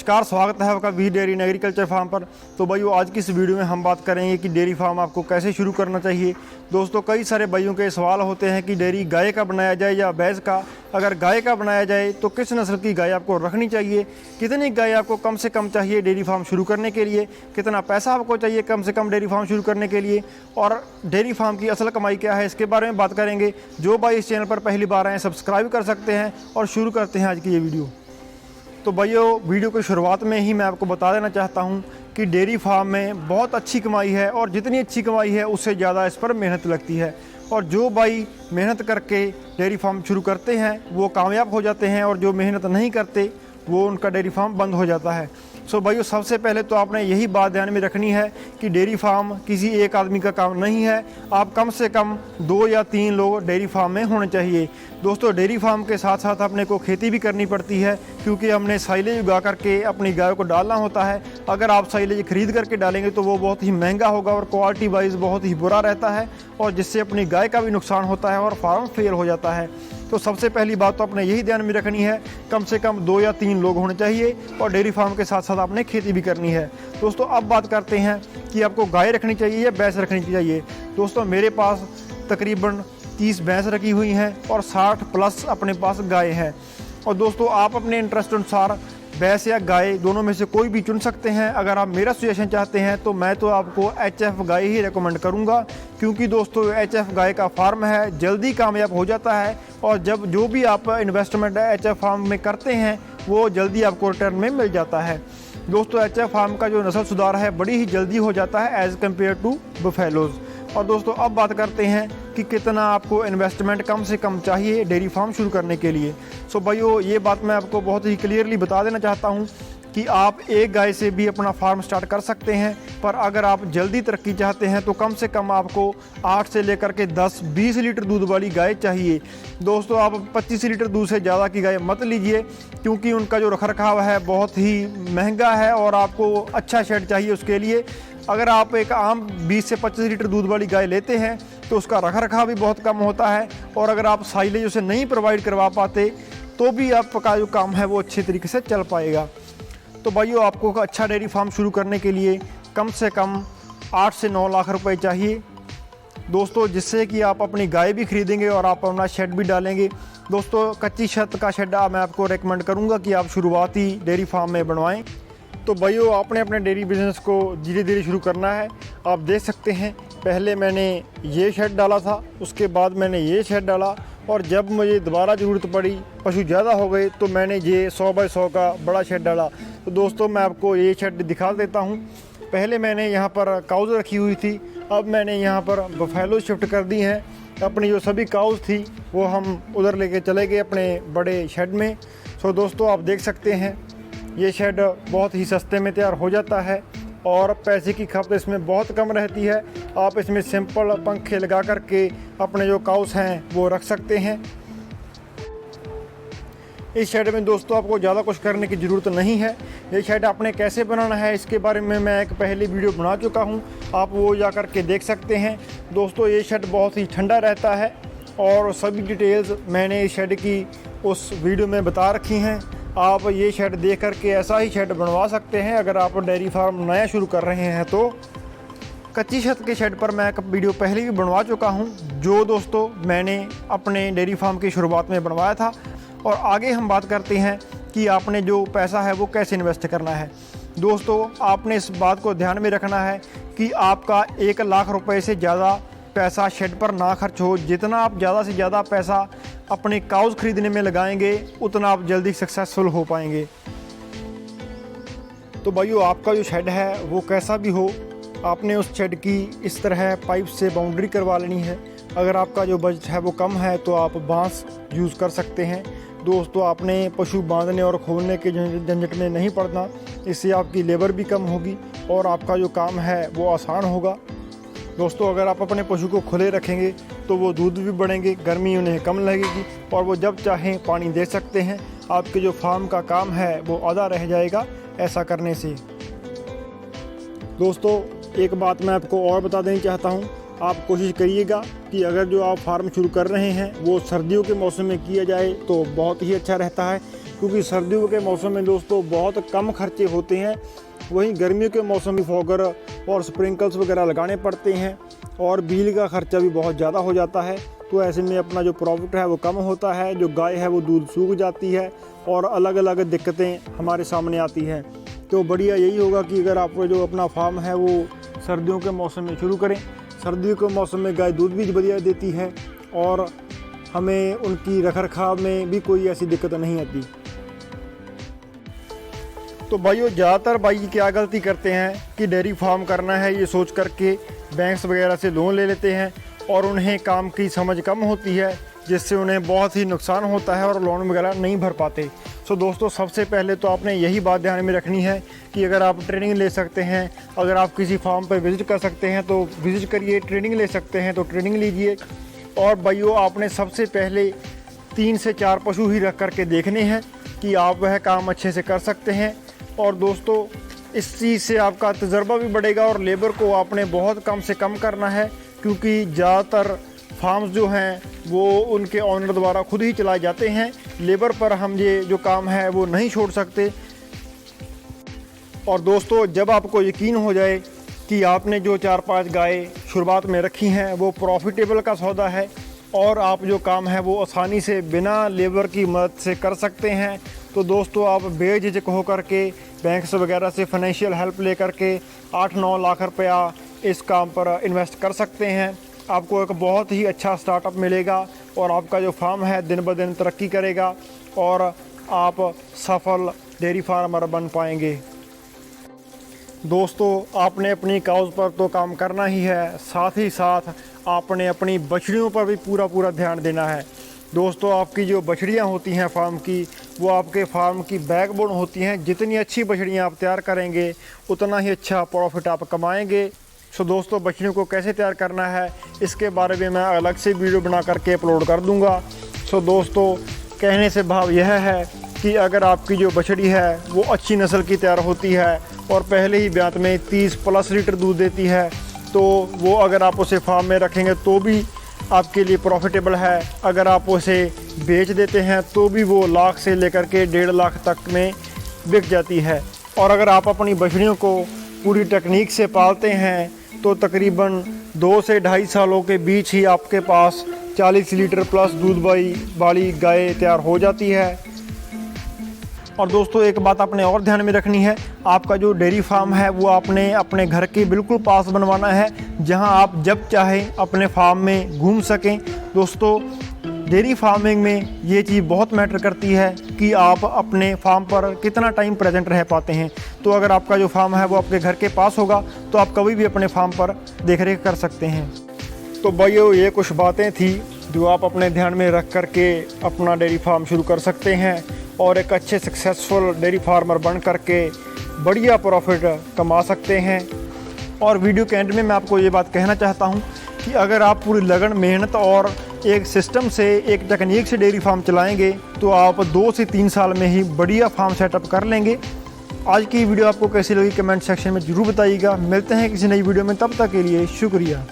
नमस्कार, स्वागत है आपका वी डेयरी एग्रीकल्चर फार्म पर। तो भाइयों, आज की इस वीडियो में हम बात करेंगे कि डेयरी फार्म आपको कैसे शुरू करना चाहिए। दोस्तों, कई सारे भाइयों के सवाल होते हैं कि डेयरी गाय का बनाया जाए या भैंस का। अगर गाय का बनाया जाए तो किस नस्ल की गाय आपको रखनी चाहिए, कितनी गाय आपको कम से कम चाहिए डेयरी फार्म शुरू करने के लिए, कितना पैसा आपको चाहिए कम से कम डेयरी फार्म शुरू करने के लिए, और डेयरी फार्म की असल कमाई क्या है, इसके बारे में बात करेंगे। जो भाई इस चैनल पर पहली बार आए सब्सक्राइब कर सकते हैं। और शुरू करते हैं आज की ये वीडियो। तो भाइयों, वीडियो की शुरुआत में ही मैं आपको बता देना चाहता हूं कि डेयरी फार्म में बहुत अच्छी कमाई है, और जितनी अच्छी कमाई है उससे ज़्यादा इस पर मेहनत लगती है। और जो भाई मेहनत करके डेयरी फार्म शुरू करते हैं वो कामयाब हो जाते हैं, और जो मेहनत नहीं करते वो उनका डेयरी फार्म बंद हो जाता है। सो भाइयों, सबसे पहले तो आपने यही बात ध्यान में रखनी है कि डेयरी फार्म किसी एक आदमी का काम नहीं है। आप कम से कम 2 या 3 लोग डेयरी फार्म में होने चाहिए। दोस्तों, डेयरी फार्म के साथ साथ अपने को खेती भी करनी पड़ती है, क्योंकि हमने साइलेज उगा करके अपनी गायों को डालना होता है। अगर आप साइलेज खरीद करके डालेंगे तो वो बहुत ही महंगा होगा और क्वालिटी वाइज बहुत ही बुरा रहता है, और जिससे अपनी गाय का भी नुकसान होता है और फार्म फेल हो जाता है। तो सबसे पहली बात तो अपने यही ध्यान में रखनी है, कम से कम 2 या 3 लोग होने चाहिए, और डेयरी फार्म के साथ साथ आपने खेती भी करनी है। दोस्तों, अब बात करते हैं कि आपको गाय रखनी चाहिए या भैंस रखनी चाहिए। दोस्तों, मेरे पास तकरीबन 30 भैंस रखी हुई हैं और 60 प्लस अपने पास गाय हैं। और दोस्तों, आप अपने इंटरेस्ट अनुसार भैंस या गाय दोनों में से कोई भी चुन सकते हैं। अगर आप मेरा सजेशन चाहते हैं तो मैं तो आपको HF गाय ही रेकमेंड करूंगा, क्योंकि दोस्तों HF गाय का फार्म है, जल्दी कामयाब हो जाता है, और जब जो भी आप इन्वेस्टमेंट HF फार्म में करते हैं वो जल्दी आपको रिटर्न में मिल जाता है। दोस्तों, HF फार्म का जो नस्ल सुधार है बड़ी ही जल्दी हो जाता है एज़ कम्पेयर टू बफेलोज। और दोस्तों, अब बात करते हैं कि कितना आपको इन्वेस्टमेंट कम से कम चाहिए डेयरी फार्म शुरू करने के लिए। सो भाइयों, ये बात मैं आपको बहुत ही क्लियरली बता देना चाहता हूँ कि आप एक गाय से भी अपना फार्म स्टार्ट कर सकते हैं, पर अगर आप जल्दी तरक्की चाहते हैं तो कम से कम आपको 8 से लेकर के 10-20 लीटर दूध वाली गाय चाहिए। दोस्तों, आप 25 लीटर दूध से ज़्यादा की गाय मत लीजिए, क्योंकि उनका जो रखरखाव है बहुत ही महंगा है, और आपको अच्छा शेड चाहिए उसके लिए। अगर आप एक आम 20 से 25 लीटर दूध वाली गाय लेते हैं तो उसका रखरखाव भी बहुत कम होता है, और अगर आप साइलेज उसे नहीं प्रोवाइड करवा पाते तो भी आपका जो काम है वो अच्छे तरीके से चल पाएगा। तो भाइयों, आपको अच्छा डेयरी फार्म शुरू करने के लिए कम से कम 8 से 9 लाख रुपए चाहिए दोस्तों, जिससे कि आप अपनी गाय भी खरीदेंगे और आप अपना शेड भी डालेंगे। दोस्तों, कच्ची छत का शेड मैं आपको रेकमेंड करूंगा कि आप शुरुआती डेयरी फार्म में बनवाएं। तो भाइयों, आपने अपने डेयरी बिजनेस को धीरे धीरे शुरू करना है। आप देख सकते हैं, पहले मैंने ये शेड डाला था, उसके बाद मैंने ये शेड डाला, और जब मुझे दोबारा ज़रूरत पड़ी, पशु ज़्यादा हो गए, तो मैंने ये 100 बाय 100 का बड़ा शेड डाला। तो दोस्तों, मैं आपको ये शेड दिखा देता हूँ। पहले मैंने यहाँ पर काउज रखी हुई थी, अब मैंने यहाँ पर बफेलो शिफ्ट कर दी हैं। अपनी जो सभी काउज थी वो हम उधर लेके चले गए अपने बड़े शेड में। सो दोस्तों, आप देख सकते हैं ये शेड बहुत ही सस्ते में तैयार हो जाता है, और पैसे की खपत इसमें बहुत कम रहती है। आप इसमें सिंपल पंखे लगा करके अपने जो काउस हैं वो रख सकते हैं। इस शेड में दोस्तों आपको ज़्यादा कुछ करने की ज़रूरत नहीं है। ये शेड आपने कैसे बनाना है इसके बारे में मैं एक पहले वीडियो बना चुका हूँ, आप वो जा कर के देख सकते हैं। दोस्तों, ये शेड बहुत ही ठंडा रहता है, और सभी डिटेल्स मैंने इस शेड की उस वीडियो में बता रखी हैं। आप ये शेड देख कर के ऐसा ही शेड बनवा सकते हैं अगर आप डेयरी फार्म नया शुरू कर रहे हैं तो। कच्ची छत के शेड पर मैं एक वीडियो पहले भी बनवा चुका हूं, जो दोस्तों मैंने अपने डेयरी फार्म की शुरुआत में बनवाया था। और आगे हम बात करते हैं कि आपने जो पैसा है वो कैसे इन्वेस्ट करना है। दोस्तों, आपने इस बात को ध्यान में रखना है कि आपका 1 लाख रुपए से ज़्यादा पैसा शेड पर ना खर्च हो। जितना आप ज़्यादा से ज़्यादा पैसा अपने काउज खरीदने में लगाएंगे, उतना आप जल्दी सक्सेसफुल हो पाएंगे। तो भाइयों, आपका जो शेड है वो कैसा भी हो, आपने उस शेड की इस तरह पाइप से बाउंड्री करवा लेनी है। अगर आपका जो बजट है वो कम है तो आप बांस यूज़ कर सकते हैं। दोस्तों, आपने पशु बांधने और खोलने के झंझट में नहीं पड़ना, इससे आपकी लेबर भी कम होगी और आपका जो काम है वो आसान होगा। दोस्तों, अगर आप अपने पशु को खुले रखेंगे तो वो दूध भी बढ़ेंगे, गर्मी उन्हें कम लगेगी, और वो जब चाहें पानी दे सकते हैं। आपके जो फार्म का काम है वो आधा रह जाएगा ऐसा करने से। दोस्तों, एक बात मैं आपको और बता देना चाहता हूँ, आप कोशिश करिएगा कि अगर जो आप फार्म शुरू कर रहे हैं वो सर्दियों के मौसम में किया जाए तो बहुत ही अच्छा रहता है, क्योंकि सर्दियों के मौसम में दोस्तों बहुत कम खर्चे होते हैं, वहीं गर्मियों के मौसम में फॉगर और स्प्रिंकल्स वगैरह लगाने पड़ते हैं और बिजली का खर्चा भी बहुत ज़्यादा हो जाता है। तो ऐसे में अपना जो प्रॉफिट है वो कम होता है, जो गाय है वो दूध सूख जाती है और अलग अलग दिक्कतें हमारे सामने आती हैं। तो बढ़िया यही होगा कि अगर आप जो अपना फार्म है वो सर्दियों के मौसम में शुरू करें। सर्दियों के मौसम में गाय दूध भी बढ़िया देती है और हमें उनकी रखरखाव में भी कोई ऐसी दिक्कत नहीं आती। तो भाइयों ज़्यादातर भाई क्या गलती करते हैं कि डेयरी फार्म करना है ये सोच करके बैंक्स वगैरह से लोन ले लेते हैं और उन्हें काम की समझ कम होती है, जिससे उन्हें बहुत ही नुकसान होता है और लोन वगैरह नहीं भर पाते। सो दोस्तों सबसे पहले तो आपने यही बात ध्यान में रखनी है कि अगर आप ट्रेनिंग ले सकते हैं, अगर आप किसी फार्म पर विज़िट कर सकते हैं तो विज़िट करिए, ट्रेनिंग ले सकते हैं तो ट्रेनिंग लीजिए। और भाइयों आपने सबसे पहले 3 से 4 पशु ही रख करके देखने हैं कि आप वह काम अच्छे से कर सकते हैं। और दोस्तों इस चीज़ से आपका तजर्बा भी बढ़ेगा और लेबर को आपने बहुत कम से कम करना है, क्योंकि ज़्यादातर फार्म्स जो हैं वो उनके ऑनर द्वारा खुद ही चलाए जाते हैं। लेबर पर हम ये जो काम है वो नहीं छोड़ सकते। और दोस्तों जब आपको यकीन हो जाए कि आपने जो 4-5 गाय शुरुआत में रखी हैं वो प्रॉफिटेबल का सौदा है और आप जो काम है वो आसानी से बिना लेबर की मदद से कर सकते हैं, तो दोस्तों आप बेझिझक होकर के बैंक्स वगैरह से फाइनेंशियल हेल्प लेकर के 8-9 लाख रुपया इस काम पर इन्वेस्ट कर सकते हैं। आपको एक बहुत ही अच्छा स्टार्टअप मिलेगा और आपका जो फार्म है दिन ब दिन तरक्की करेगा और आप सफल डेयरी फार्मर बन पाएंगे। दोस्तों आपने अपनी काउज पर तो काम करना ही है, साथ ही साथ आपने अपनी बछड़ियों पर भी पूरा ध्यान देना है। दोस्तों आपकी जो बछड़ियाँ होती हैं फार्म की, वो आपके फार्म की बैकबोन होती हैं। जितनी अच्छी बछड़ियाँ आप तैयार करेंगे उतना ही अच्छा प्रॉफिट आप कमाएंगे। सो दोस्तों बछड़ियों को कैसे तैयार करना है इसके बारे में मैं अलग से वीडियो बना करके अपलोड कर दूँगा। सो दोस्तों कहने से भाव यह है कि अगर आपकी जो बछड़ी है वो अच्छी नस्ल की तैयार होती है और पहले ही ब्यात में 30+ लीटर दूध देती है, तो वो अगर आप उसे फार्म में रखेंगे तो भी आपके लिए प्रॉफिटेबल है। अगर आप उसे बेच देते हैं तो भी वो लाख से लेकर के 1.5 लाख तक में बिक जाती है। और अगर आप अपनी बछड़ियों को पूरी टेक्निक से पालते हैं तो तकरीबन 2 से 2.5 सालों के बीच ही आपके पास 40 लीटर प्लस दूध वाली गाय तैयार हो जाती है। और दोस्तों एक बात आपने और ध्यान में रखनी है, आपका जो डेयरी फार्म है वो आपने अपने घर के बिल्कुल पास बनवाना है, जहां आप जब चाहें अपने फार्म में घूम सकें। दोस्तों डेयरी फार्मिंग में ये चीज़ बहुत मैटर करती है कि आप अपने फार्म पर कितना टाइम प्रेजेंट रह पाते हैं। तो अगर आपका जो फार्म है वो आपके घर के पास होगा तो आप कभी भी अपने फार्म पर देखरेख कर सकते हैं। तो भाइयों ये कुछ बातें थी जो आप अपने ध्यान में रख करके अपना डेयरी फार्म शुरू कर सकते हैं और एक अच्छे सक्सेसफुल डेयरी फार्मर बन करके बढ़िया प्रॉफिट कमा सकते हैं। और वीडियो के एंड में मैं आपको ये बात कहना चाहता हूँ कि अगर आप पूरी लगन मेहनत और एक सिस्टम से एक टेक्निक से डेयरी फार्म चलाएंगे तो आप 2 से 3 साल में ही बढ़िया फार्म सेटअप कर लेंगे। आज की वीडियो आपको कैसी लगी कमेंट सेक्शन में ज़रूर बताइएगा। मिलते हैं किसी नई वीडियो में, तब तक के लिए शुक्रिया।